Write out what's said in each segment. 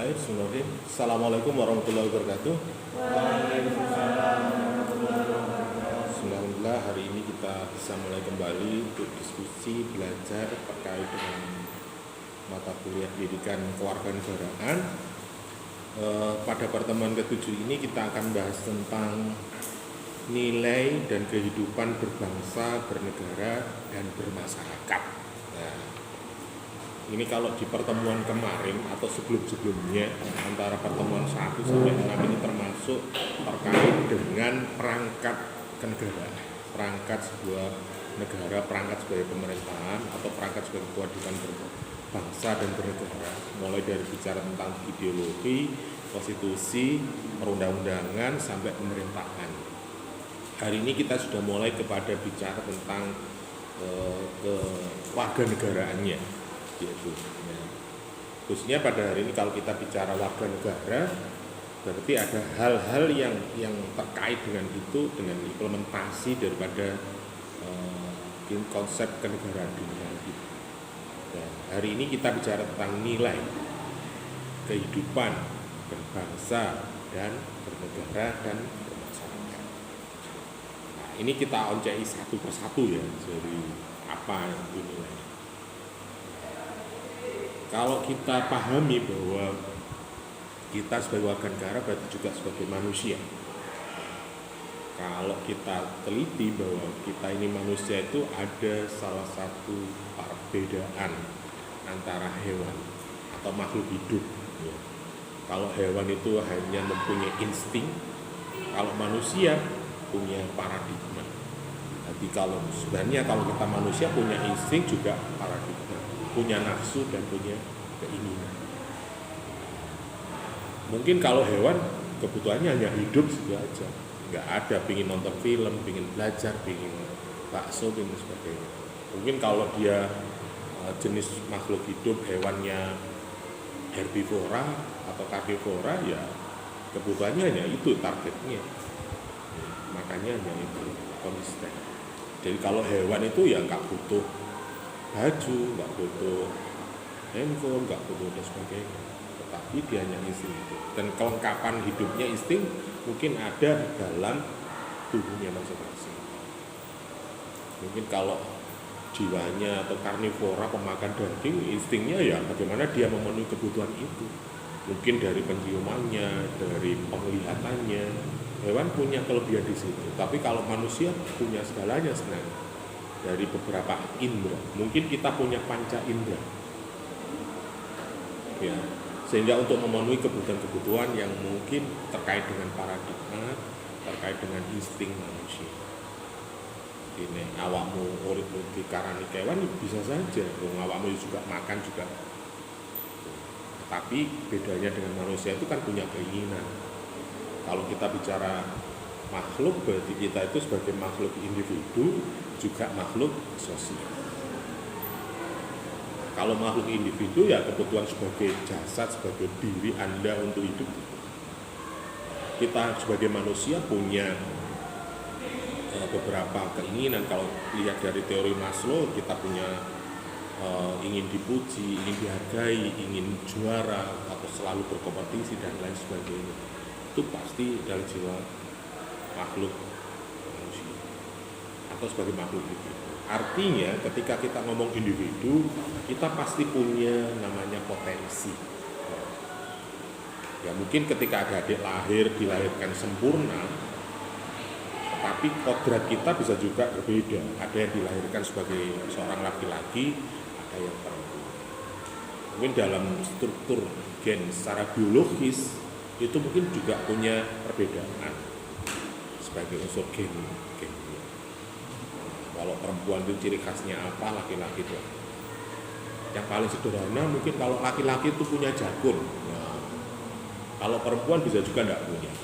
Bismillahirrahmanirrahim. Assalamualaikum warahmatullahi wabarakatuh. Waalaikumsalam warahmatullahi wabarakatuh. Alhamdulillah hari ini kita bisa mulai kembali untuk diskusi belajar terkait dengan mata kuliah pendidikan kewarganegaraan. Pada pertemuan ke-7 ini kita akan bahas tentang nilai dan kehidupan berbangsa, bernegara, dan bermasyarakat. Nah, ini kalau di pertemuan kemarin atau sebelum-sebelumnya antara pertemuan 1 sampai 6 ini termasuk terkait dengan perangkat kenegaraan, perangkat sebuah negara, perangkat sebagai pemerintahan atau perangkat sebagai kewajiban berbangsa dan bernegara, mulai dari bicara tentang ideologi, konstitusi, perundang-undangan sampai pemerintahan. Hari ini kita sudah mulai kepada bicara tentang kewarganegaraannya, yaitu khususnya pada hari ini kalau kita bicara warga negara, berarti ada hal-hal yang terkait dengan itu, dengan implementasi daripada konsep kenegaraan dunia itu. Dan hari ini kita bicara tentang nilai kehidupan berbangsa dan bernegara dan bermasyarakat. Nah, ini kita oncei satu persatu ya, jadi apa itu nilai. Kalau kita pahami bahwa kita sebagai warga negara berarti juga sebagai manusia. Kalau kita teliti bahwa kita ini manusia itu ada salah satu perbedaan antara hewan atau makhluk hidup. Ya. Kalau hewan itu hanya mempunyai insting, kalau manusia punya paradigma. Jadi kalau sebenarnya kalau kita manusia punya insting juga paradigma, punya nafsu dan punya keinginan. Mungkin kalau hewan kebutuhannya hanya hidup saja, nggak ada pingin nonton film, pingin belajar, pingin bakso, pingin sebagainya. Mungkin kalau dia jenis makhluk hidup hewannya herbivora atau karnivora, ya kebutuhannya hanya itu targetnya. Makanya hanya itu konsisten. Jadi kalau hewan itu ya nggak butuh baju, nggak butuh handphone, nggak butuh dan sebagainya, tetapi dia hanya insting itu. Dan kelengkapan hidupnya insting mungkin ada dalam tubuhnya masing-masing. Mungkin kalau jiwanya atau karnivora pemakan daging, instingnya ya bagaimana dia memenuhi kebutuhan itu. Mungkin dari penciumannya, dari penglihatannya, hewan punya kelebihan di situ. Tapi kalau manusia punya segalanya sebenarnya dari beberapa indera. Mungkin kita punya panca indera, ya, sehingga untuk memenuhi kebutuhan-kebutuhan yang mungkin terkait dengan paradigma, terkait dengan insting manusia. Ini awakmu urip di karani kewan bisa saja, awakmu juga makan juga. Tapi bedanya dengan manusia itu kan punya keinginan. Kalau kita bicara makhluk, berarti kita itu sebagai makhluk individu juga makhluk sosial. Kalau makhluk individu ya kebutuhan sebagai jasad, sebagai diri Anda untuk hidup. Kita sebagai manusia punya beberapa keinginan. Kalau lihat dari teori Maslow, kita punya ingin dipuji, ingin dihargai, ingin juara atau selalu berkompetisi dan lain sebagainya. Itu pasti dalam jiwa makhluk manusia atau sebagai makhluk hidup. Artinya ketika kita ngomong individu, kita pasti punya namanya potensi. Ya mungkin ketika ada adik lahir, dilahirkan sempurna, tapi kodrat kita bisa juga berbeda. Ada yang dilahirkan sebagai seorang laki-laki, ada yang perempuan. Mungkin dalam struktur gen secara biologis itu mungkin juga punya perbedaan sebagai unsur gen. Kalau perempuan itu ciri khasnya apa, laki-laki itu. Yang paling sederhana mungkin kalau laki-laki itu punya jagung. Nah, kalau perempuan bisa juga tidak punya.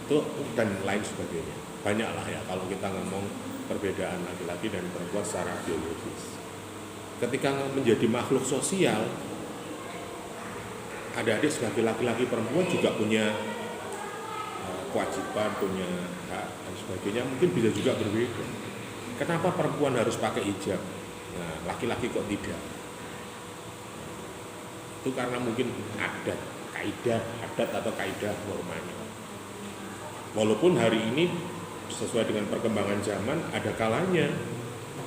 Itu dan lain sebagainya. Banyaklah ya kalau kita ngomong perbedaan laki-laki dan perempuan secara biologis. Ketika menjadi makhluk sosial, adik-adik sebagai laki-laki perempuan juga punya kewajiban, punya hak dan sebagainya, mungkin bisa juga berbeda. Kenapa perempuan harus pakai hijab? Nah, laki-laki kok tidak? Itu karena mungkin adat atau kaidah normanya. Walaupun hari ini sesuai dengan perkembangan zaman ada kalanya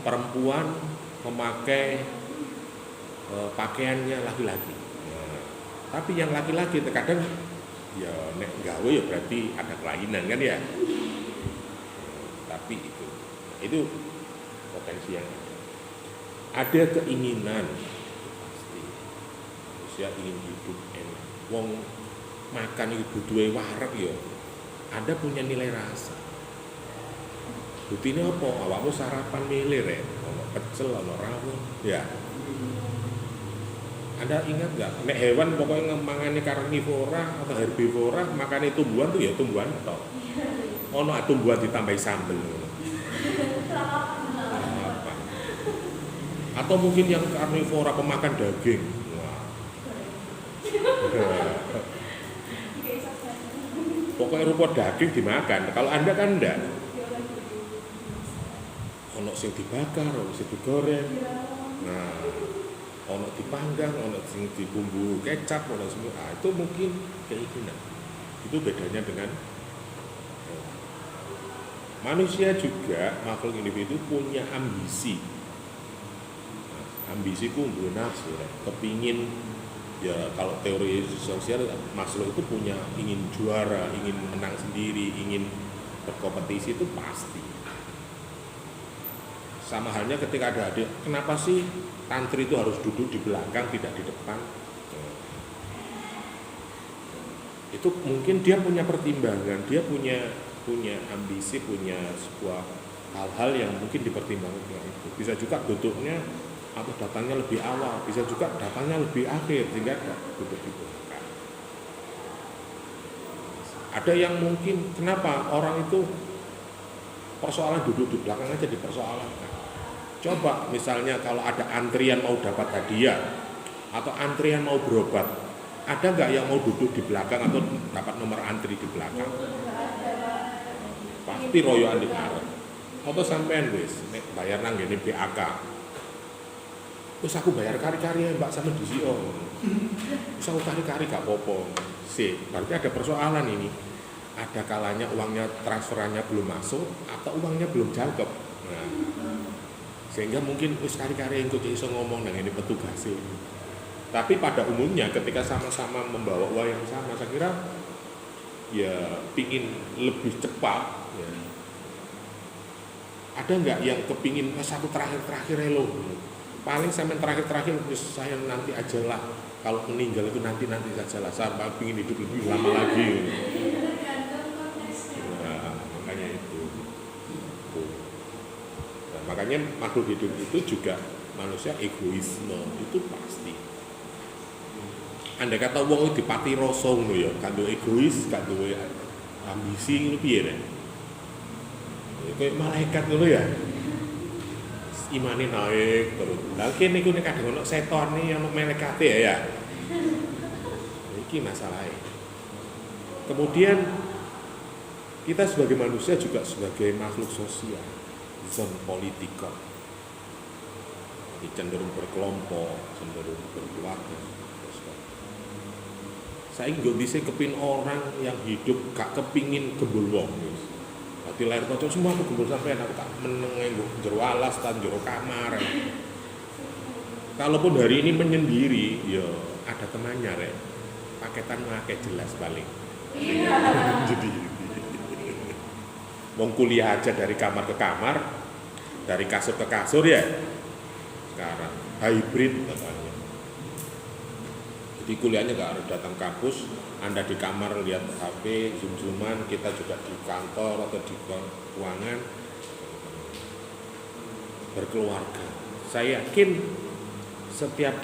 perempuan memakai pakaiannya laki-laki. Nah, tapi yang laki-laki terkadang ya nek gawe ya berarti ada kelainan kan ya. Tapi itu potensi yang ada keinginan pasti manusia ingin hidup enak. Wong makan itu butuhe wareg ya. Anda punya nilai rasa. Buktinya apa? Awakmu sarapan milih rek, ono pecel, ono rawon, ya. Anda ingat nggak? Nek hewan pokoknya mangane karnivora atau herbivora, makannya tumbuhan tuh ya tumbuhan tok. Ono tumbuhan ditambahi sambel. Apa? Atau mungkin yang karnivora pemakan daging. Wah. Pokoknya rupa daging dimakan. Kalau Anda kan enggak. Ono sing dibakar, ono sing digoreng. Nah, ono dipanggang, ono sing dibumbu kecap, ono semua. Itu mungkin keinginan. Itu bedanya dengan manusia juga, makhluk individu punya ambisi. Nah, ambisi ku nafsu, kepingin ya kalau teori sosial Maslow itu punya ingin juara, ingin menang sendiri, ingin berkompetisi itu pasti. Sama halnya ketika ada adik, kenapa sih tantri itu harus duduk di belakang tidak di depan? Itu mungkin dia punya pertimbangan, dia punya ambisi, punya sebuah hal-hal yang mungkin dipertimbangkan itu. Bisa juga duduknya atau datangnya lebih awal, bisa juga datangnya lebih akhir sehingga duduk di belakang. Ada yang mungkin kenapa orang itu persoalan duduk di belakang aja dipersoalkan. Coba misalnya kalau ada antrian mau dapat hadiah atau antrian mau berobat, ada nggak yang mau duduk di belakang atau dapat nomor antri di belakang? Pasti royoan di ngarep. Atau sampean wis nek bayar nang ngene BAK. Terus aku bayar kari-kari ya Mbak sama DCO. Terus aku kari-kari gak apa-apa. Berarti ada persoalan ini. Ada kalanya uangnya transferannya belum masuk atau uangnya belum jangkep. Nah, sehingga mungkin kari-kari yang kok iso ngomong nang ini petugas ini. Tapi pada umumnya ketika sama-sama membawa uang yang sama, saya kira ya pingin lebih cepat. Ya. Ada nggak yang kepingin satu terakhir lo? Paling sampai terakhir saya nanti aja lah. Kalau meninggal itu nanti saja lah. Saya pingin hidup lebih lama lagi. Makanya makhluk hidup itu juga manusia egoisme itu pasti. Andai kata wong dipati rasa ngono ya, gak duwe egois, gak duwe ambisi ngono piye rek. Kayak malaikat ngono ya. Imane naik terus. Lah kene iku nek kadang ono setone ono malaikate ya. Iki masalahnya. Kemudian kita sebagai manusia juga sebagai makhluk sosial. Zon politika, cenderung berkelompok, cenderung berkeluarga. Saya nggak bisa kepin orang yang hidup gak kepingin gembul wong. Hati lahir kocok semua aku gembul sampai aku tak meneng jero alas tan jero kamar. Kalaupun hari ini menyendiri, ya ada temannya rek. Paketan pakai jelas paling. Jadi mau kuliah aja dari kamar ke kamar, dari kasur ke kasur ya. Sekarang hybrid katanya. Jadi kuliahnya nggak harus datang kampus, Anda di kamar lihat HP, zoom-zooman, kita juga di kantor atau di ruangan berkeluarga. Saya yakin setiap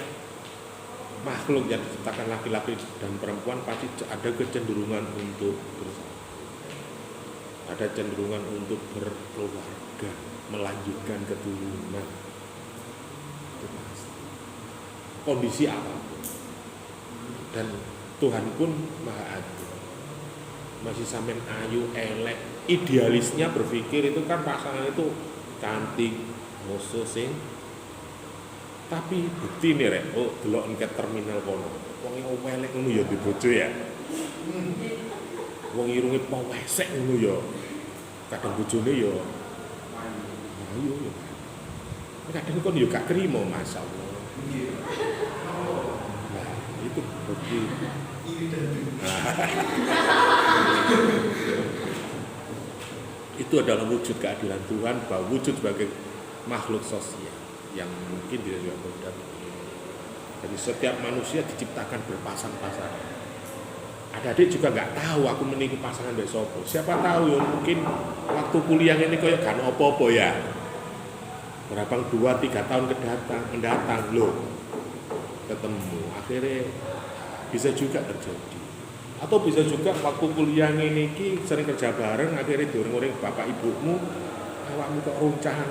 makhluk yang diciptakan laki-laki dan perempuan pasti ada kecenderungan untuk bersama. Ada cenderungan untuk berkeluarga, melanjutkan keturunan. Kondisi apapun. Dan Tuhan pun maha adil. Masih sampai ayu, elek. Idealisnya berpikir itu kan pasangan itu cantik, musuh sing Tapi bukti nih rek, oh delok engket terminal kono. Wong e welek ngono ya di bojo ya. Wong irunge powesek ngono ya. Kadang bojone ya ayo ya. Kadang kon ya gak krimo masyaallah. Nah, itu bukti. Itu adalah wujud keadilan Tuhan, bahwa wujud sebagai makhluk sosial yang mungkin tidak juga mudah. Jadi setiap manusia diciptakan berpasang-pasangan. Adik-adik juga nggak tahu aku menikah pasangan dari sopo. Siapa tahu ya mungkin waktu kuliah ini kayak kan opo-opo ya. Berapa 2-3 tahun mendatang loh ketemu. Akhirnya bisa juga terjadi. Atau bisa juga waktu kuliah ini sering kerja bareng akhirnya dioreng-oreng bapak ibumu awakmu kok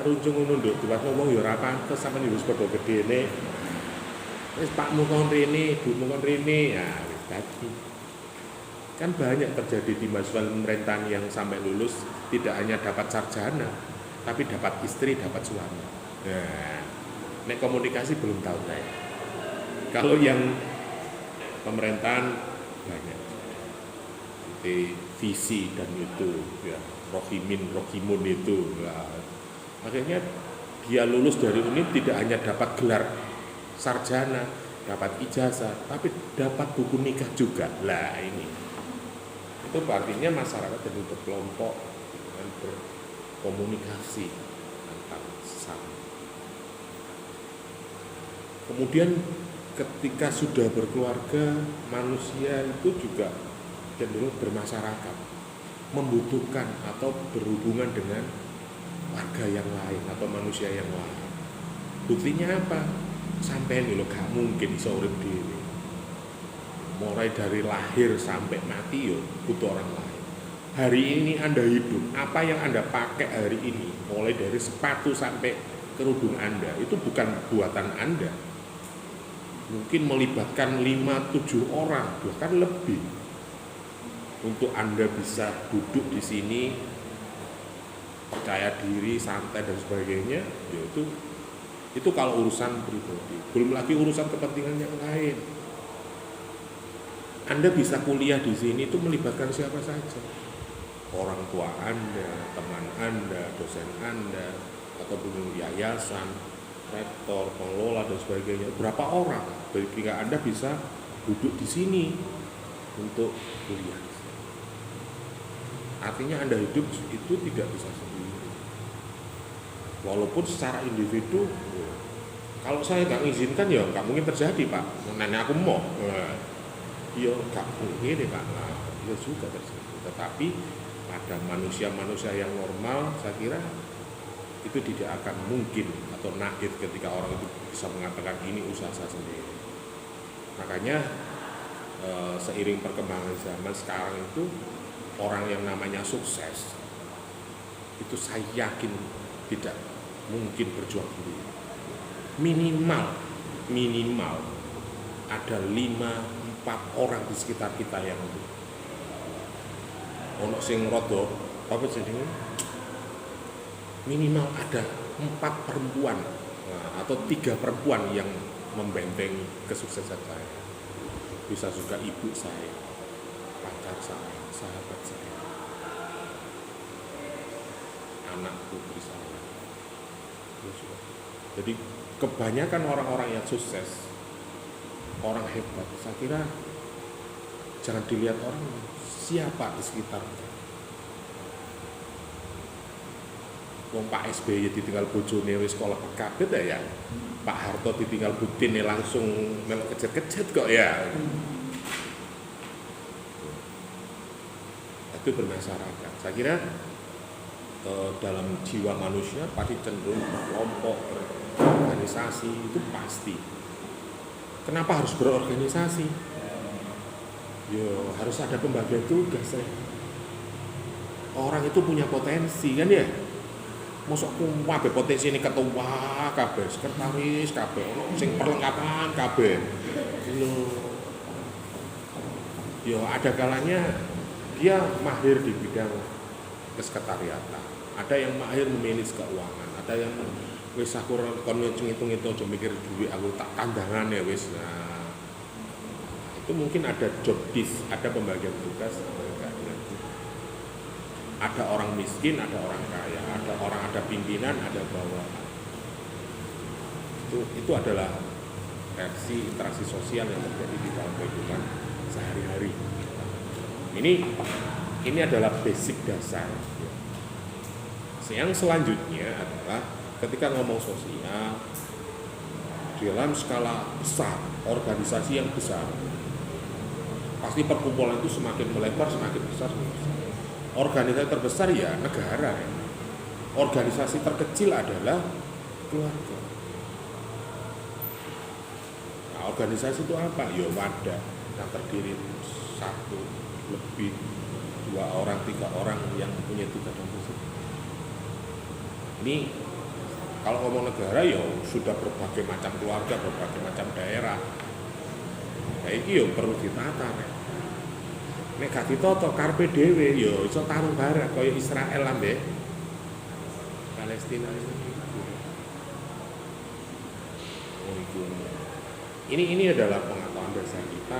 runcung ngono nduk buat ngomong ya ora pantes sampeyan wis padha gedene. Wis pakmu kon rene, ibumu kon rene. Ya wis dadi. Kan banyak terjadi di mahasiswa pemerintahan yang sampai lulus tidak hanya dapat sarjana, tapi dapat istri, dapat suami. Nah, nek komunikasi belum tahu saya. Kalau yang pemerintahan banyak. Di visi dan itu ya, rohimun itu ya. Akhirnya dia lulus dari UNIF tidak hanya dapat gelar sarjana, dapat ijazah, tapi dapat buku nikah juga. Lah ini itu artinya masyarakat jadi berkelompok dan berkomunikasi antar sesama. Kemudian ketika sudah berkeluarga, manusia itu juga cenderung bermasyarakat, membutuhkan atau berhubungan dengan warga yang lain atau manusia yang lain. Buktinya apa? Sampai ini loh gak mungkin bisa urip dhewe. Mulai dari lahir sampai mati yo butuh orang lain. Hari ini Anda hidup, apa yang Anda pakai hari ini, mulai dari sepatu sampai kerudung Anda, itu bukan buatan Anda. Mungkin melibatkan 5-7 orang, bahkan lebih. Untuk Anda bisa duduk di sini percaya diri, santai dan sebagainya, ya itu kalau urusan pribadi. Belum lagi urusan kepentingan yang lain. Anda bisa kuliah di sini itu melibatkan siapa saja. Orang tua Anda, teman Anda, dosen Anda, ataupun yayasan, rektor, pengelola dan sebagainya. Berapa orang ketika Anda bisa duduk di sini untuk kuliah? Artinya Anda hidup itu tidak bisa sendiri. Walaupun secara individu, kalau saya nggak mengizinkan ya nggak mungkin terjadi Pak. Nenek aku mau, ya nggak mungkin deh Pak. Nah, ya juga terjadi. Tetapi pada manusia-manusia yang normal, saya kira itu tidak akan mungkin atau naif ketika orang itu bisa mengatakan ini usaha saya sendiri. Makanya seiring perkembangan zaman sekarang itu orang yang namanya sukses itu saya yakin tidak mungkin berjuang sendiri. Minimal ada 5-4 orang di sekitar kita yang itu. Ono sing rada apa jenenge? Minimal ada 4 perempuan atau 3 perempuan yang membentengi kesuksesan saya. Bisa juga ibu saya, pacar saya, sahabat saya, anak putri saya. Jadi kebanyakan orang-orang yang sukses, orang hebat, saya kira jangan dilihat orang siapa di sekitarnya. Wong Pak SBY ditinggal bojone wis sekolah kabeh ya. Pak Harto ditinggal butine langsung melok kejet-kejet kok ya. Itu bermasyarakat. Saya kira dalam jiwa manusia pasti cenderung kelompok, organisasi itu pasti. Kenapa harus berorganisasi? Yo harus ada pembagian tugas ya. Orang itu punya potensi kan ya. Mosok kabeh potensi ini ketua kabeh, sekretaris kabeh, ono sing perlengkapan kabeh. Yo ada kalanya dia mahir di bidang kesekretariatan, ada yang mahir memanage keuangan, ada yang wis aku kon ngitung-ngitung aja mikir duit, aku tak tandangan ya wis. Nah, itu mungkin ada job disk, ada pembagian tugas. Ada orang miskin, ada orang kaya, ada pimpinan, ada bawahan. Itu adalah reaksi interaksi sosial yang terjadi di dalam kehidupan sehari-hari. Ini adalah basic dasar. Yang selanjutnya adalah ketika ngomong sosial dalam skala besar, organisasi yang besar, pasti perkumpulan itu semakin melebar, semakin besar. Organisasi terbesar ya negara. Organisasi terkecil adalah keluarga. Nah, organisasi itu apa? Ya wadah yang terdiri 1, lebih 2 orang, 3 orang yang punya tugas dan fungsi. Ini kalau ngomong negara ya sudah berbagai macam keluarga, berbagai macam daerah. Nah, ini ya perlu ditata. Nek gak ditata karepe dhewe ya iso tarung bareng kaya Israel ambek Palestina itu. Ini adalah pengetahuan dasar kita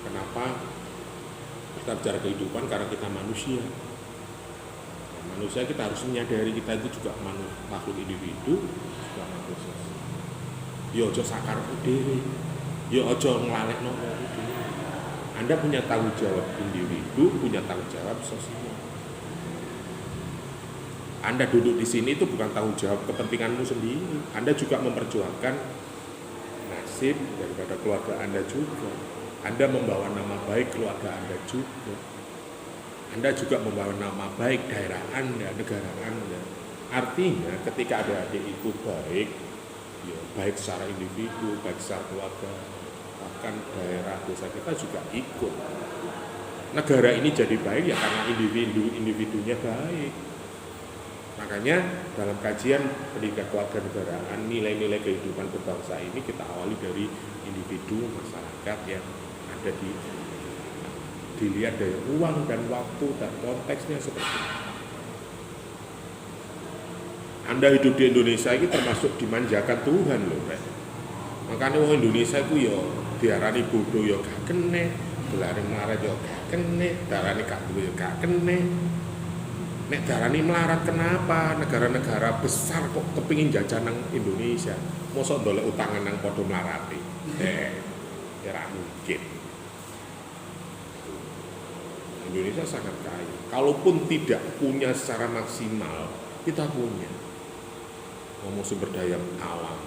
kenapa kita bicara kehidupan, karena kita manusia. Manusia kita harus menyadari kita itu juga makhluk individu, juga makhluk sosial. Ya aja sakarepmu dhewe. Ya aja nglalekno dhewe. Anda punya tanggung jawab individu, punya tanggung jawab sosial. Anda duduk di sini itu bukan tanggung jawab kepentinganmu sendiri. Anda juga memperjuangkan nasib daripada keluarga Anda juga. Anda membawa nama baik keluarga Anda juga. Anda juga membawa nama baik daerah Anda, negara Anda. Artinya ketika adik-adik itu baik, ya baik secara individu, baik secara keluarga, bahkan daerah desa kita juga ikut. Negara ini jadi baik ya karena individunya baik. Makanya dalam kajian pendidikan kewarganegaraan, nilai-nilai kehidupan berbangsa ini kita awali dari individu masyarakat yang ada dilihat dari ruang dan waktu dan konteksnya seperti itu. Anda hidup di Indonesia ini termasuk dimanjakan Tuhan loh, Pak. Makanya orang Indonesia itu ya diarani bodoh ya gak kene, gelare melarat ya gak kene, darani gak duwe ya gak kene. Nek darani melarat kenapa? Negara-negara besar kok kepingin jajan nang Indonesia. Mosok ndolek utangan nang padha melarati. Ya ra mungkin. Indonesia sangat kaya. Kalaupun tidak punya secara maksimal, kita punya. Ngomong sumber daya alam,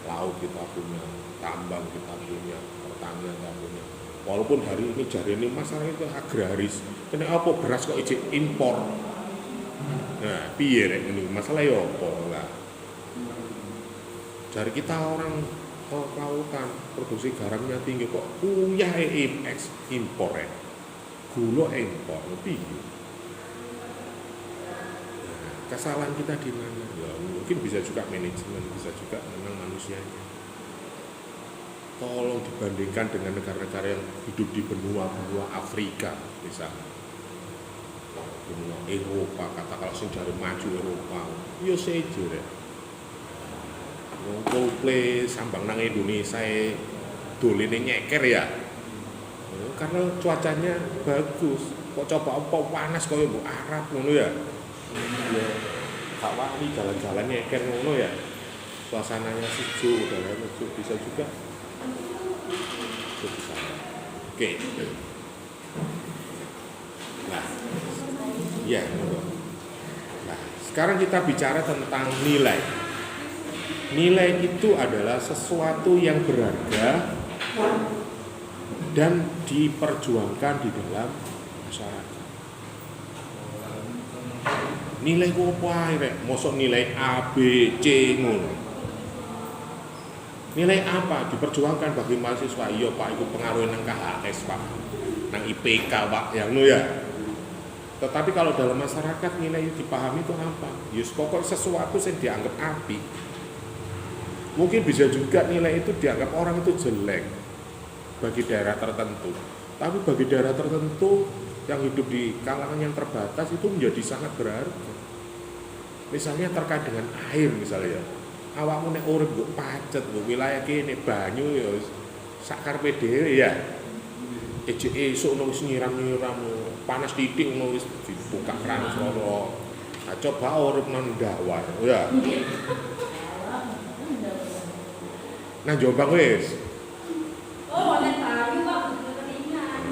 laut kita punya, tambang kita punya, pertanian kita punya. Walaupun hari ini jari ini masalah itu agraris, kena apa beras kok ijik impor. Nah, piye rek ini masalah ya apa lah. Jari kita orang kelautan produksi garamnya tinggi kok uyah impor ya. Gula impor piye. Nah, kesalahan kita di mana? Ya, mungkin bisa juga manajemen, bisa juga memang manusianya. Tolong dibandingkan dengan negara-negara yang hidup di benua Afrika misalnya, benua Eropa, katakanlah sing jare maju Eropa, yo sejo rek. Wong Coldplay sambang nang Indonesia doline nyeker ya. Karena cuacanya bagus. Kok coba apa panas kaya mbok Arab ngono ya. Ya gak wani jalan-jalan nyeker ngono ya. Suasananya sejuk, udaranya sejuk, bisa juga. Oke. Nah, ya. Nah, sekarang kita bicara tentang nilai. Nilai itu adalah sesuatu yang berharga dan diperjuangkan di dalam masyarakat. Nilai ku apa ae, mosok nilai A, B, C ngono. Nilai apa diperjuangkan bagi mahasiswa? Iya Pak, itu pengaruh nang KHS Pak, nang IPK Pak, yang ngono ya. Tetapi kalau dalam masyarakat nilai itu dipahami itu apa? Yus pokok sesuatu yang dianggap apik. Mungkin bisa juga nilai itu dianggap orang itu jelek bagi daerah tertentu. Tapi bagi daerah tertentu yang hidup di kalangan yang terbatas itu menjadi sangat berharga. Misalnya terkait dengan air misalnya ya. awakmu nek urip mbok pacet, mbok wilayah kene banyu ya sak karepe dhewe ya. Esuk wis nyiram-nyiram panas titik wis dibuka keran soro. Nah, coba urip nang Dawar ya. Nah Jombang wis. Oh, nek Bali kok kelingan.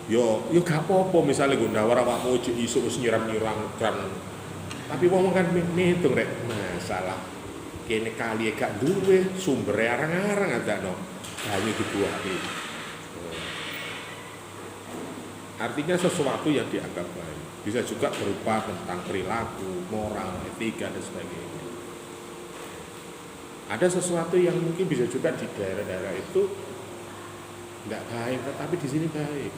Yo gak apa-apa misalnya nggo ndawar awakmu isuk wis nyiram-nyiram keran. Tapi wong kan ngitung rek masalah kene kali gak duwe sumbere arang-arang adakno banyu dibuahi. Artinya sesuatu yang dianggap baik. Bisa juga berupa tentang perilaku, moral, etika dan sebagainya. Ada sesuatu yang mungkin bisa juga di daerah-daerah itu tidak baik, tetapi di sini baik.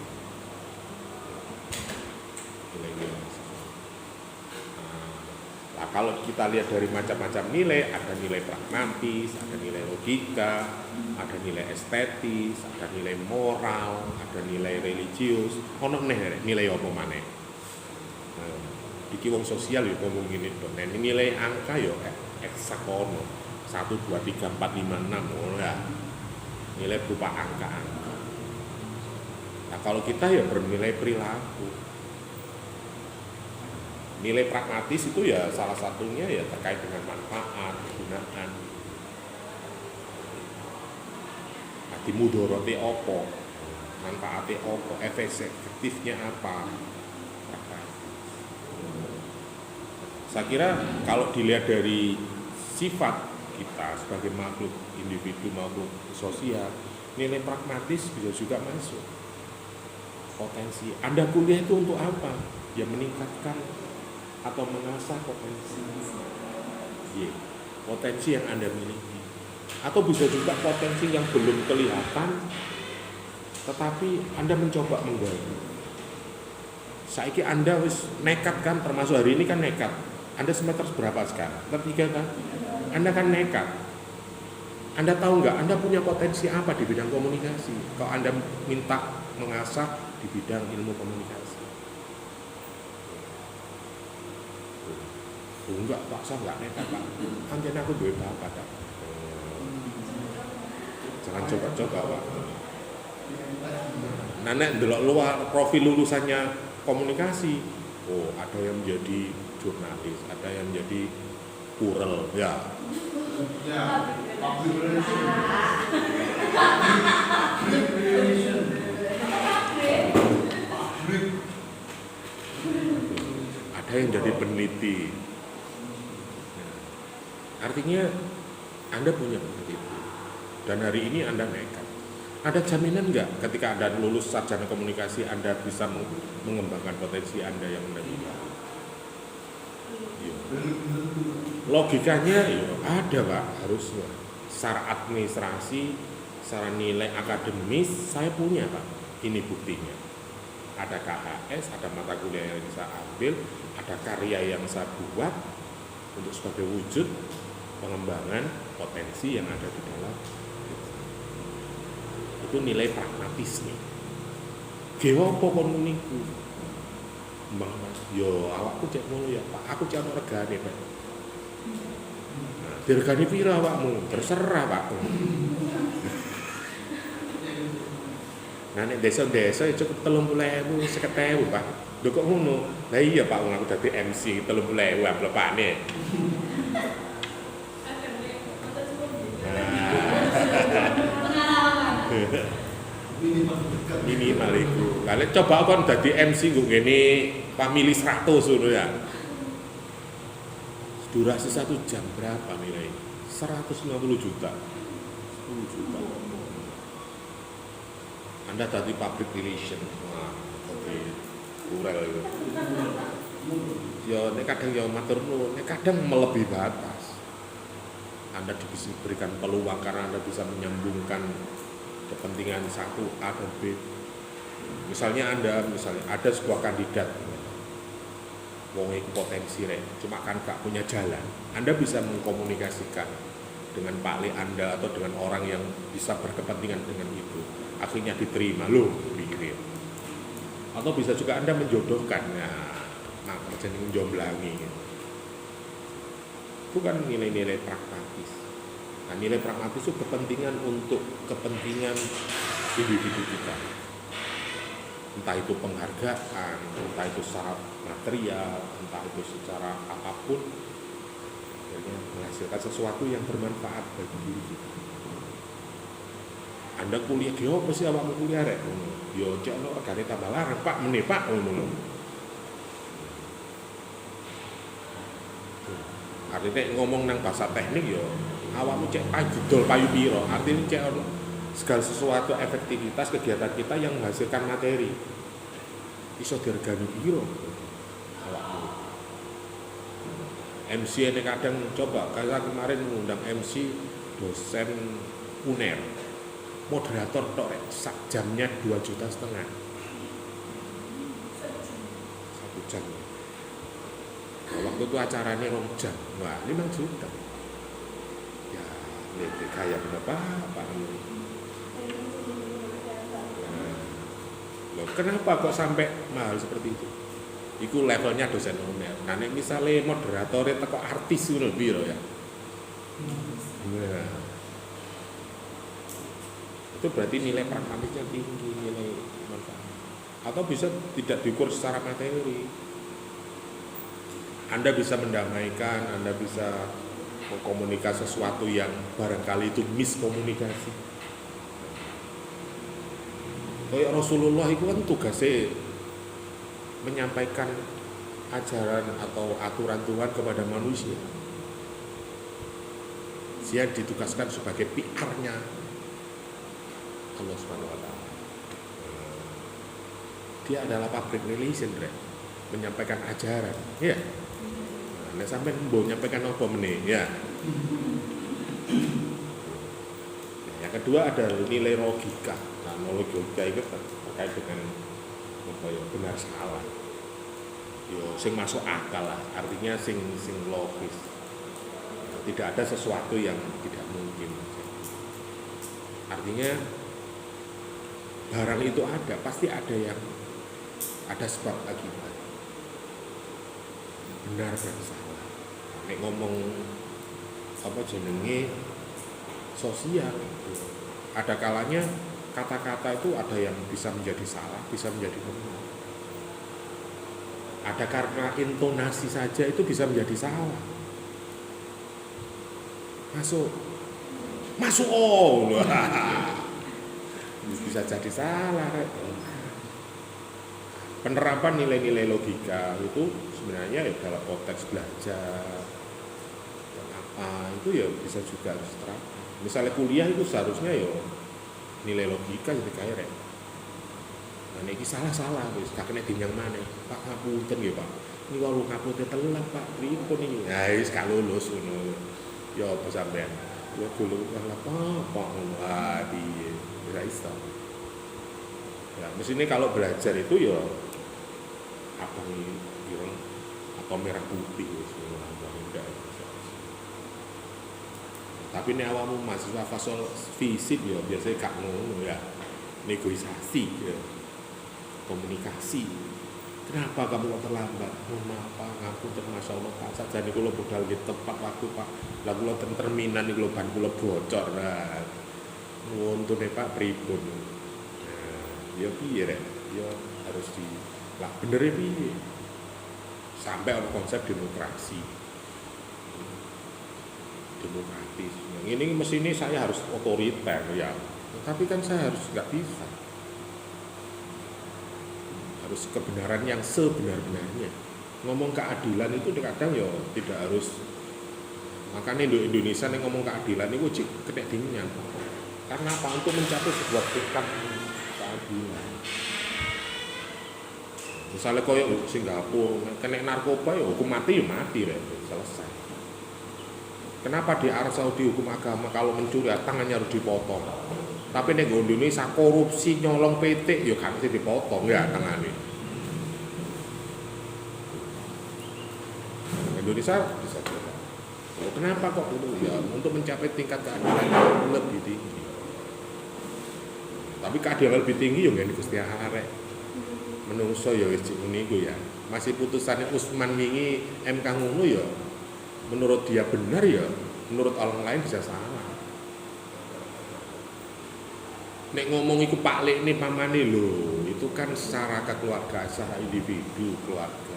Nah, kalau kita lihat dari macam-macam nilai, ada nilai pragmatis, ada nilai logika, ada nilai estetis, ada nilai moral, ada nilai religius, ono nilai apa maneh. Iki wong sosial yo ngomong ngene to. Nek nilai angka yo eksak ono. 1 2 3 4 5 6 ora. Nilai berupa angka-angka. Nah, kalau kita ya bernilai perilaku. Nilai pragmatis itu ya salah satunya ya terkait dengan manfaat, kegunaan. Nah, dimudorote opo, manfaatnya opo, efektifnya apa. Saya kira kalau dilihat dari sifat kita sebagai makhluk individu, makhluk sosial, nilai pragmatis bisa juga masuk. Potensi. Anda kuliah itu untuk apa? Ya meningkatkan atau mengasah potensi. Potensi yang Anda miliki. Atau bisa juga potensi yang belum kelihatan, tetapi Anda mencoba menggali. Saiki Anda wis nekat kan, termasuk hari ini kan nekat. Anda semester berapa sekarang? Semester 3 kan? Anda kan nekat. Anda tahu nggak? Anda punya potensi apa di bidang komunikasi? Kalau Anda minta mengasah di bidang ilmu komunikasi. Enggak, Pak, saya nggak nekat, Pak. Anjir aku duwe bapak, Pak. Jangan coba-coba, Pak. Nah, nek ndelok luar profil lulusannya komunikasi, oh ada yang menjadi jurnalis, ada yang menjadi kural, ya. Ada yang jadi peneliti. Artinya Anda punya peneliti. Dan hari ini Anda nekat. Ada jaminan nggak ketika Anda lulus sarjana komunikasi Anda bisa mengembangkan potensi Anda yang Anda punya? Logikanya ya ada Pak, harusnya. Secara administrasi, secara nilai akademis saya punya Pak. Ini buktinya. Ada KHS, ada mata kuliah yang saya ambil, ada karya yang saya buat untuk sebagai wujud pengembangan potensi yang ada di dalam. Itu nilai pragmatis nih. Gewa apa kon niku? Mbah Mas, yo awakku cek ngono ya, Pak. Aku cek ono regane, Pak. Nah, diregani pira awakmu? Terserah, Pak. Nah, nek desa-desa ya cukup 30.000, 50.000, Pak. Lho kok ngono? Lah iya, Pak, wong aku dadi MC 30.000 amplopane. Minimal itu. Kalian coba kon dadi MC nggo ngene family 100 ngono ya. Durasi 1 jam berapa nilai? 150 juta. 10 juta. Anda tadi public relation. Wah, oke. Kurel itu. Ya nek kadang ya matur nuwun, nek kadang melebihi batas. Anda diberikan peluang karena Anda bisa menyambungkan kepentingan satu A dan B. Misalnya ada sebuah kandidat, wong iku potensi rek, cuma kan gak punya jalan. Anda bisa mengkomunikasikan dengan Pak Le Anda atau dengan orang yang bisa berkepentingan dengan itu. Akhirnya diterima loh, pikir. Atau bisa juga Anda menjodohkan, nah kerjaan menjomblangi. bukan nilai-nilai pragmatis. Nah, nilai pragmatis itu kepentingan untuk kepentingan individu kita, entah itu penghargaan, entah itu secara material, entah itu secara apapun, akhirnya menghasilkan sesuatu yang bermanfaat bagi diri kita. Anda kuliah, yo apa sih awakmu kuliah rek? Yo cek lo regane tambah larang Pak, meneh Pak ngono. Artinya ngomong nang bahasa teknik yo awakmu cek pajudol payu piro, artinya cek ono segala sesuatu efektivitas kegiatan kita yang menghasilkan materi. Iso diregani piro awakmu. MC ini kadang coba, kayak kemarin mengundang MC dosen UNER, moderator tok rek, sak jamnya 2,5 juta. 1 jam. Nah, waktu itu acaranya 2 jam, wah 5 juta. Ya, ini kayak berapa Pak? Loh, kenapa kok sampai mahal seperti itu? Iku levelnya dosen UNER. Nah, nek misale moderatornya teko artis ngono piro ya? Nah, itu berarti nilai pragmatisnya tinggi, nilai manfaat. Atau bisa tidak diukur secara materi. Anda bisa mendamaikan, Anda bisa mengkomunikasi sesuatu yang barangkali itu miskomunikasi. Kayak Rasulullah itu kan tugasnya menyampaikan ajaran atau aturan Tuhan kepada manusia. Dia ditugaskan sebagai PR-nya Allah Subhanahu wa taala. Dia adalah public relation, menyampaikan ajaran. Ya. Nah, sampai mbok nyampaikan apa meneh, ya. Nah, yang kedua ada nilai logika. Nah, logika itu terkait dengan apa ya, benar salah. Yo sing masuk akal lah, artinya sing logis. Tidak ada sesuatu yang tidak mungkin. Artinya barang itu ada, pasti ada yang ada sebab akibat. Benar dan salah. Nek ngomong apa jenenge sosial, ada kalanya kata-kata itu ada yang bisa menjadi salah, bisa menjadi benar. Ada karena intonasi saja itu bisa menjadi salah. Masuk oh, bisa jadi salah. Penerapan nilai-nilai logika itu sebenarnya ya dalam konteks belajar apa itu ya bisa juga harus terapkan. Misalnya kuliah itu seharusnya ya nilai logika jadi kayak rek. Nah ini salah wis gak kena dinyang maneh. Pak ngapunten nggih Pak. Ini kalau ngapunten telat Pak, pripun iki? Nah wis gak lulus ngono. Ya apa sampean? Ya dulu apa ngono. Ah piye? Ora iso. Ya mesti kalau belajar itu ya abang ireng atau merah putih wis ngono enggak. Tapi nek awakmu mahasiswa fasal fisik ya biasanya gak ngono ya. Negosiasi ya. Komunikasi. Kenapa kamu kok terlambat? Mohon maaf Pak, ngapunten masyaallah Pak, sajane kula budal nggih tepat waktu Pak. Lah kula ten terminal niku ban kula bocor. Nah, nuntune Pak pripun? Nah, ya piye rek? Ya harus di lah bener piye? Sampai ono konsep demokrasi. Demokratis. Yang ini mesti saya harus otoriter ya. Tapi kan saya harus nggak bisa. Harus kebenaran yang sebenar-benarnya. Ngomong keadilan itu kadang ya tidak harus. Makanya Indonesia nih ngomong keadilan itu kena dinyang. Karena apa? Untuk mencapai sebuah tingkat keadilan. Misalnya koyo Singapura kena narkoba ya hukum mati ya mati ya selesai. Kenapa di Arab Saudi hukum agama kalau mencuri tangannya harus dipotong? Tapi nek Indonesia korupsi nyolong PT ya kan dipotong ya tangannya. Indonesia bisa juga. Kenapa kok itu? Ya untuk mencapai tingkat keadilan yang lebih tinggi. Tapi keadilan lebih tinggi ya nggak Gusti arek. Menungso ya wis niku ya. Masih putusannya Usman wingi MK ngono ya menurut dia benar ya, menurut orang lain bisa salah. Nek ngomong iku Pak Lek ini pamane lho, itu kan secara kekeluargaan, secara individu keluarga.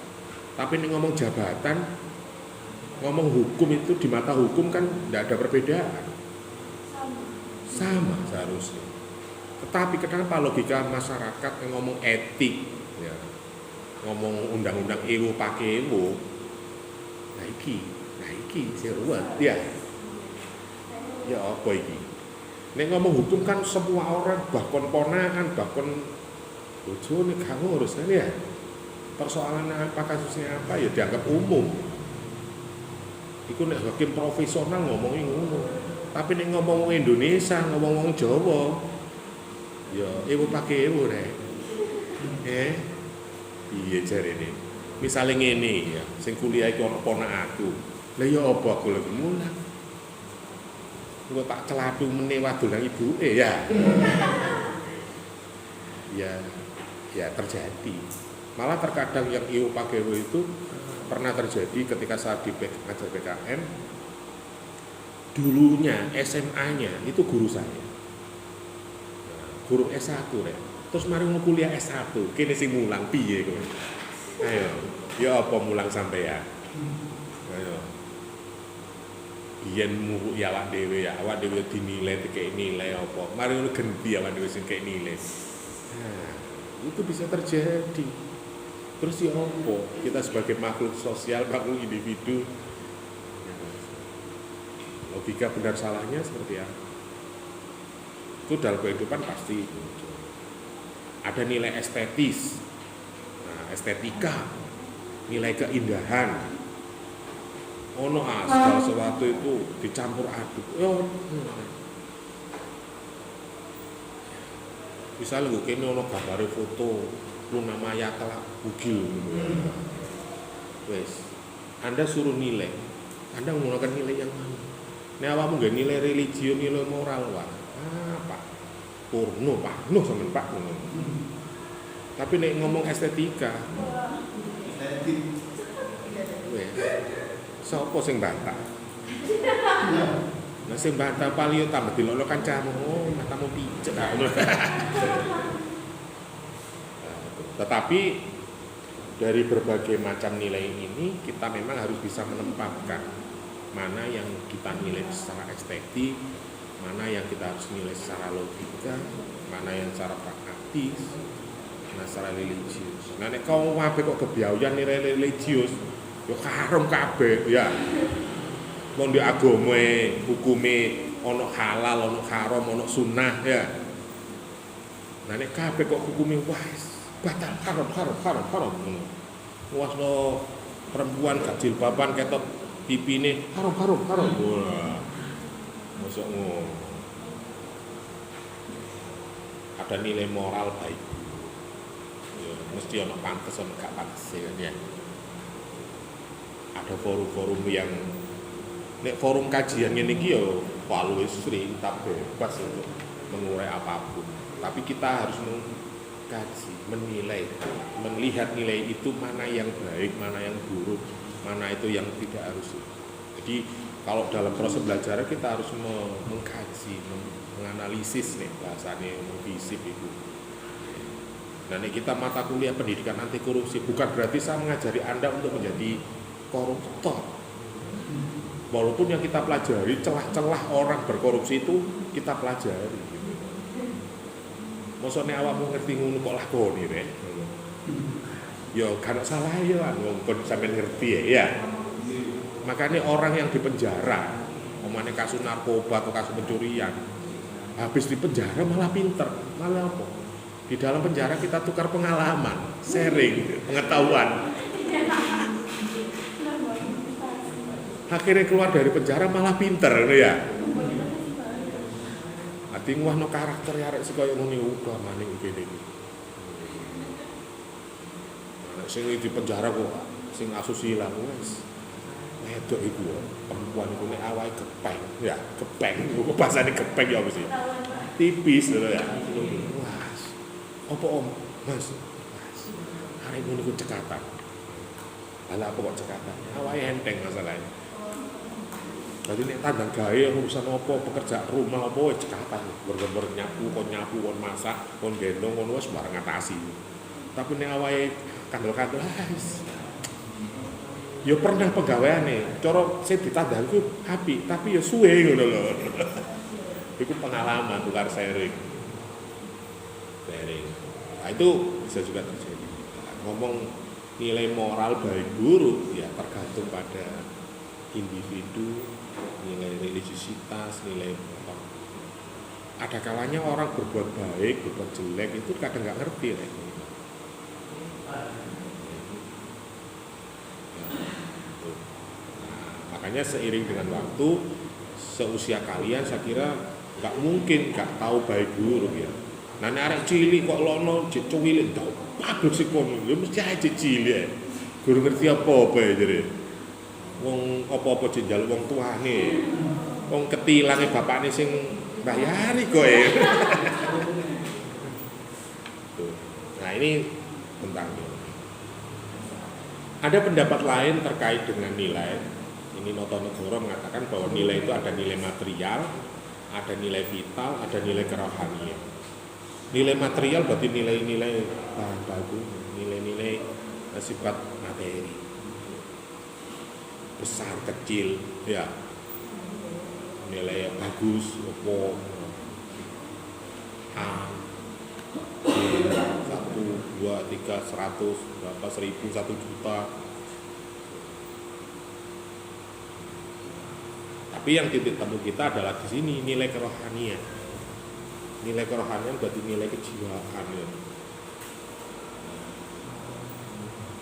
Tapi nek ngomong jabatan, ngomong hukum itu di mata hukum kan tidak ada perbedaan. Sama seharusnya. Tetapi kenapa logika masyarakat yang ngomong etik, ya, ngomong undang-undang ewo pakai ewo, nah iki seruat ya apa iki? Nek ngomong hukum kan semua orang, bahkan ponakan, bahkan bojone gak ngurus kan ya. Persoalan apa, kasusnya apa ya dianggap umum. Iku nek hakim profesional ngomongin ngono. Tapi nek ngomong Indonesia, ngomong Jawa, ya ibu pakai ibu rek. Iya jarene. Misale ngene ya, sing kuliah iki ana ponak aku. Lah ya apa aku lagi mulang. Gue tak celadu meneh wadul nang ibuke ya. Ya terjadi. Malah terkadang yang IU pakai itu pernah terjadi ketika saat di ngajar PKN. Dulunya SMA-nya itu guru saya. Guru S1 rek. Terus mari mau kuliah S1, kene sing mulang piye kowe? Ayo, ya apa mulang sampean? Ayo. Biyen mu ya awak dhewe dinilai kayak nilai apa. Mari ngono genti awak dhewe sing kayak nilai. Nah, itu bisa terjadi. Terus ya apa? Kita sebagai makhluk sosial, makhluk individu, logika benar salahnya seperti apa? Itu dalam kehidupan pasti ada nilai estetis, nah, estetika, nilai keindahan. Ono segala sesuatu itu dicampur aduk. Misalnya gue kene ono gambar foto Luna Maya kelak bugil. Wes, Anda suruh nilai, Anda menggunakan nilai yang mana? Ini awakmu nggak nilai religius, nilai moral, wah apa? Porno, Pak, sama Pak. Tapi nek ngomong estetika, wes. Sopo sing bantah? Nah sing bantah paling yo tambah dilolo kancamu, matamu picek. Tetapi dari berbagai macam nilai ini kita memang harus bisa menempatkan mana yang kita nilai secara estetik, mana yang kita harus nilai secara logika, mana yang secara pragmatis, mana secara religius. Nah nek kau wae kok kebiayan nilai religius, yo haram kabeh ya. Wong di agama hukume ana halal, ana haram, ana sunnah ya. Nah nek kabeh kok hukume wis batal haram. Wasno perempuan gak jilbaban ketok pipine haram. Wah. Mosok ngono. Ada nilai moral baik. Ya, mesti ana pantes ana gak pantes ya. Ada forum-forum yang nek forum kajian ngene iki ya palu wis sering tapi bebas untuk mengurai apapun. Tapi kita harus mengkaji, menilai, melihat nilai itu mana yang baik, mana yang buruk, mana itu yang tidak harus. Jadi kalau dalam proses belajar kita harus mengkaji, menganalisis nih bahasanya memvisip itu. Nah ini kita mata kuliah pendidikan anti korupsi bukan berarti saya mengajari Anda untuk menjadi koruptor. Walaupun yang kita pelajari celah-celah orang berkorupsi itu kita pelajari. Maksudnya awakmu ngerti ngono kok lakoni rek. Ya kan salah ya kan wong sampean ngerti ya. Makanya orang yang di penjara, omane kasus narkoba atau kasus pencurian, habis di penjara malah pinter, malah apa? Di dalam penjara kita tukar pengalaman, sharing, pengetahuan. Akhirnya keluar dari penjara malah pinter ya. Ati nguwahno karakter arek sing kaya ngene uga maning kene iki. Nek sing di penjara kok sing asusila wis. Wedok iku perempuan iku nek awake gepeng, ya gepeng, iku bahasane gepeng ya apa sih? Tipis lho ya. Mas. Apa Om? Mas. Arek ngono iku cekatan. Ala apa kok cekatan? Awake enteng masalahnya. Jadi nek tandang gawe urusan apa pekerjaan rumah apa wis cekatan, berber nyapu, kon masak, kon gendong, kon wis bareng ngatasi. Tapi nek awake kandel-kandel wis ya pernah penggaweane, cara sing ditandang ku apik, tapi ya suwe ngono lho. Itu pengalaman tukar sharing. Nah, itu bisa juga terjadi. Ngomong nilai moral baik buruk ya tergantung pada individu, nilai religiusitas, nilai apa. Ada kalanya orang berbuat baik, berbuat jelek itu kadang nggak ngerti ya. Makanya seiring dengan waktu, seusia kalian saya kira nggak mungkin nggak tahu baik buruk ya. Nah nek arek cilik kok lono cuwilik tau padha sik kono, ya mesti aja cilik ya. Guru ngerti apa-apa ya jare. Wong apa-apa jenjal wong tuane. Wong ketilange bapakne sing bayari kok ya. Nah ini tentang ada pendapat lain terkait dengan nilai. Ini Notonegoro mengatakan bahwa nilai itu ada nilai material, ada nilai vital, ada nilai kerohanian. Nilai material berarti nilai-nilai bahan baku, nilai-nilai sifat materi, besar kecil, ya, nilai yang bagus, opo, A, B, 1, 2, 3, 100, berapa, 1000, 1 juta. Tapi yang titik temu kita adalah di sini nilai kerohanian. Nilai kerohanian berarti nilai kejiwaan ya.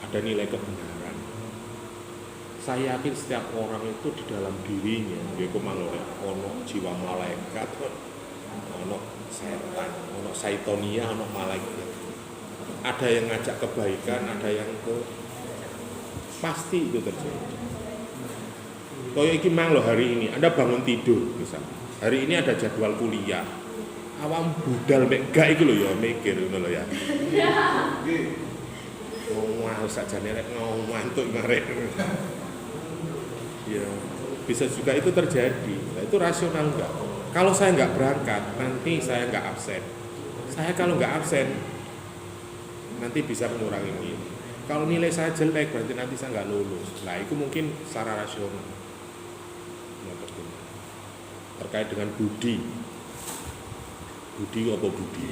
Ada nilai kebenaran. Saya yakin setiap orang itu di dalam dirinya, yaitu manusia, ono jiwa malaikat, ono setan, ono saitonia, ono malaikat. Ada yang ngajak kebaikan, ada yang pasti itu terjadi. Kayak iki mang lo hari ini, Anda bangun tidur misalnya. Hari ini ada jadwal kuliah. Awam budal mek gak iki lho ya mikir ngono lho ya. Wah, sakjane nek ngantuk ngarep. Ya, bisa juga itu terjadi. Nah, itu rasional enggak? Kalau saya enggak berangkat, nanti saya enggak absen. Saya kalau enggak absen, nanti bisa mengurangi ini. Kalau nilai saya jelek, berarti nanti saya enggak lulus. Nah, itu mungkin secara rasional. Terkait dengan budi apa budi?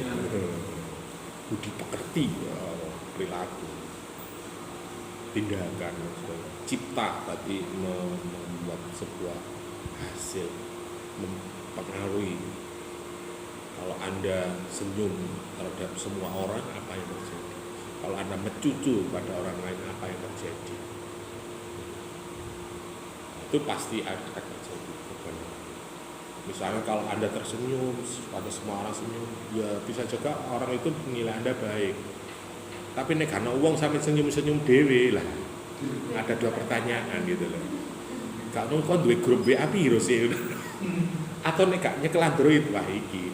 Budi pekerti, perilaku, tindakan, cipta berarti membuat sebuah hasil, mempengaruhi. Kalau Anda senyum terhadap semua orang, apa yang terjadi? Kalau Anda mencucu pada orang lain, apa yang terjadi? Itu pasti akan terjadi. Misalnya kalau Anda tersenyum, pada semua orang senyum, ya bisa juga orang itu menilai Anda baik. Tapi nek karena uang sampai senyum-senyum dewe lah. Ada dua pertanyaan gitu loh. Kalau kau duwe grup WA piro sih? Atau nek gak nyekel Android wah iki.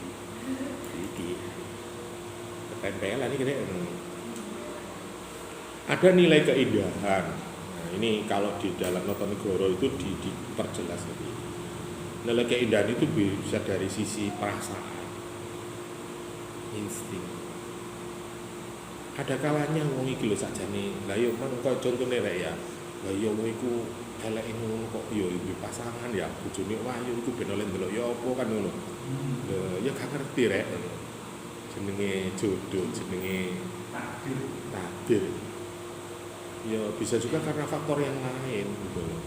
Ketempelan iki ada nilai keindahan. Nah, ini kalau di dalam Notonegoro itu diperjelas lebih. Nilai keindahan itu bisa dari sisi perasaan, insting. Ada kalanya wong iki lho sakjane, lha yo men kok contone rek ya. Lah yo wong iku eleke ngono kok yo iku pasangan ya, bojone wayu iku ben oleh ndelok yo apa kan ngono. Ya gak ngerti rek. Jenenge jodoh, jenenge takdir. Ya bisa juga karena faktor yang lain gitu loh.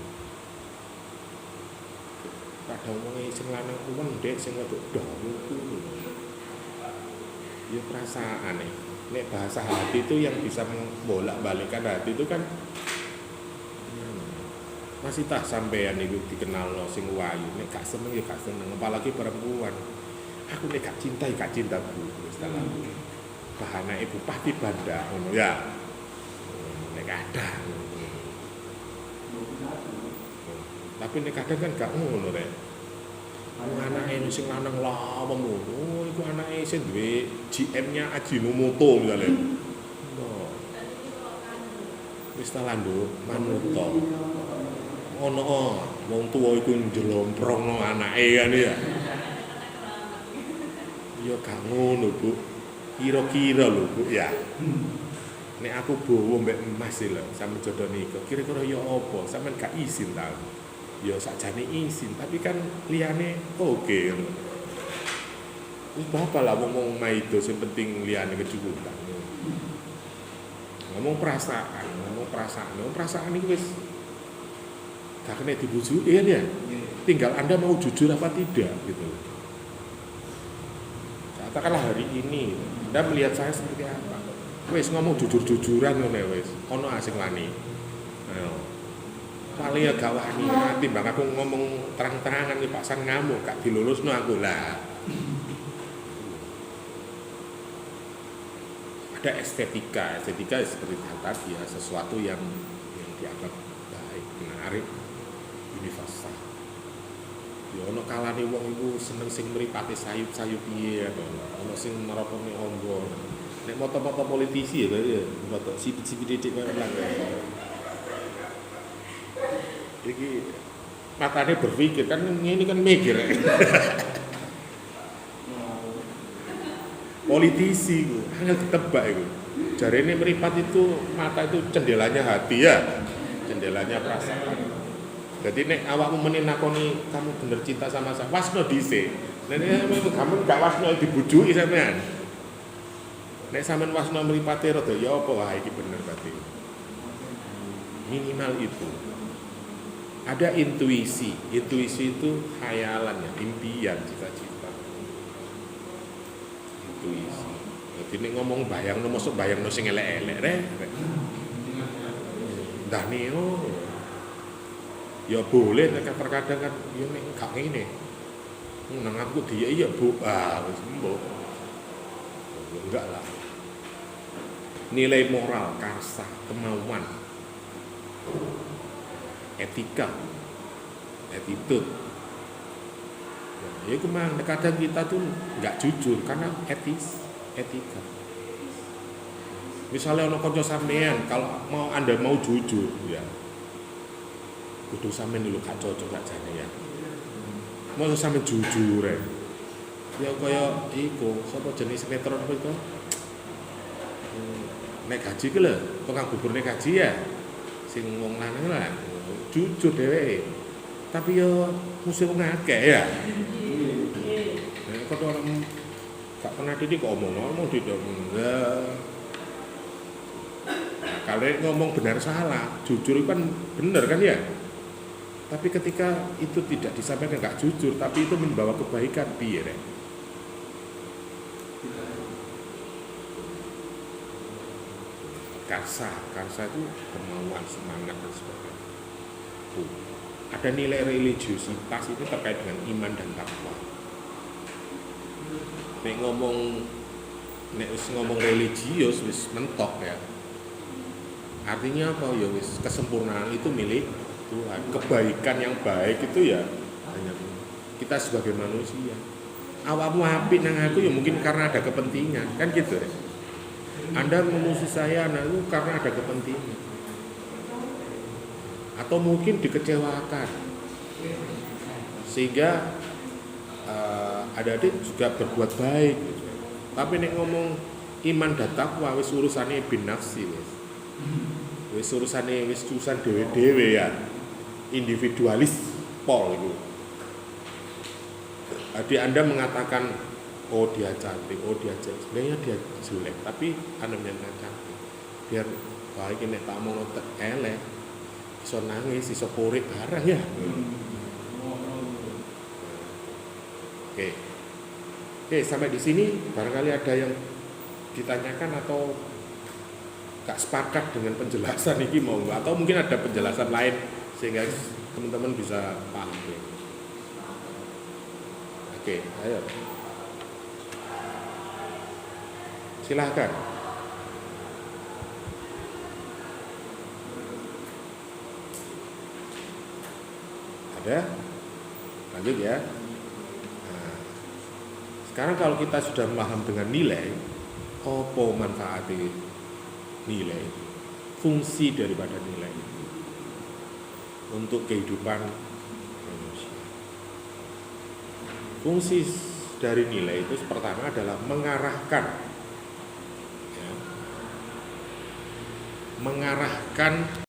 Kadang wong sing lanang ku ndek sing wedok dahulu ya perasaan nek bahasa hati itu yang bisa membolak-balikkan hati itu kan masih tak sampean niku dikenalno sing wayu nek gak seneng ya gak seneng apalagi perempuan aku nek gak cinta bu wis ta bahana ibu pasti banda ngono ya nek ada tapi nek kadang kan gak ngono rek. Anake sing lanang lawa ngono, iku anake sing duwe GM-nya Ajinomoto misale. Wis ta landu manuto. Ono wong tuwa iku njlomprongno anake kan ya. Ya gak ngono, Bu. Kira-kira lho, Bu ya. Nek aku bowo mbek emas lho, sampe jodoh nikah, kira-kira ya apa? Sampeyan gak izin ta? Ya sakjane izin, tapi kan liyane oke ngono. Wis apa lah wong maido sing penting liyane kecukupan. Ngomong perasaan itu wis gak kena dibujuki kan ya. Tinggal Anda mau jujur apa tidak gitu. Katakanlah hari ini Anda melihat saya seperti apa. Wis ngomong jujur-jujuran ngono wis. Ono asing wani. Ayo. Paling ya gak wani timbang aku ngomong terang-terangan iki Pak San ngamuk gak dilulusno aku lah. Ada estetika seperti tadi ya, sesuatu yang dianggap baik, menarik, universal. Ya ono kalane wong iku seneng sing mripate sayup-sayup piye ya, ono sing merotone ombo. Nek moto-moto politisi ya moto sipit-sipit didik wae lang. Iki matane berpikir kan ini kan mikir. Politisi itu, hanya ditebak itu. Jarene meripat itu, mata itu cendelanya hati ya, cendelanya perasaan. Jadi nek awakmu meni nakoni kamu bener cinta sama saya, wasno dhisik. Nek kamu gak wasno dibujuki sampean. Nek sampean wasno mripate rada ya apa wae iki bener berarti. Minimal itu. Ada intuisi itu khayalan ya, impian, cita-cita. Intuisi. Jadi ini ngomong bayang, masuk bayang sing elek-elek rek. Dah neo. Ya boleh terkadang kan ya nek gak ngene. Nang aku dia iya Bu, wis mbok. Enggak lah. Nilai moral, karsa, kemauan, etika, attitude. Ya kemang, kadang kita tuh nggak jujur karena etika. Misalnya ono kanca sampean, kalau Anda mau jujur, ya, kudu sampean dulu gak cocok sakjane ya. Mau sampean jujur ya kaya iku, sapa jenis sinetron apa itu? Nek gaji ki lho, tukang bubur nek gaji ya. Sing wong lanang lah, jujur dheweke. Tapi yo musuh wong akeh ya. Nek kok orang gak pernah didik kok ngomong didik. Kalau ngomong benar salah, jujur itu kan benar kan ya. Tapi ketika itu tidak disampaikan gak jujur, tapi itu membawa kebaikan piye rek? Karsa itu kemauan, semangat dan sebagainya. Tuh. Ada nilai religiusitas itu terkait dengan iman dan takwa. Nek ngomong religius wis mentok ya. Artinya apa ya wis kesempurnaan itu milik Tuhan. Kebaikan yang baik itu ya hanya kita sebagai manusia. Awakmu apik nang aku ya mungkin karena ada kepentingan, kan gitu ya. Anda memusuhi saya itu karena ada kepentingan. Atau mungkin dikecewakan. Sehingga adik-adik juga berbuat baik gitu. Tapi nek ngomong iman dan takwa wis urusane bin nafsi wis urusane wis urusan dhewe-dhewe ya. Individualis pol itu. Jadi Anda mengatakan oh dia cantik, oh dia jelek, sebenarnya dia jelek, tapi Anda menyatakan cantik. Biar wah iki nek tak omongno elek, iso nangis, iso purik barang ya. Oke, sampai di sini barangkali ada yang ditanyakan atau gak sepakat dengan penjelasan ini mau nggak? Atau mungkin ada penjelasan lain sehingga teman-teman bisa paham. Oke, ayo. Silahkan. Ada? Lanjut ya. Nah, sekarang kalau kita sudah paham dengan nilai, apa manfaatnya nilai, fungsi daripada nilai itu untuk kehidupan Fungsi dari nilai itu pertama adalah mengarahkan, ya, mengarahkan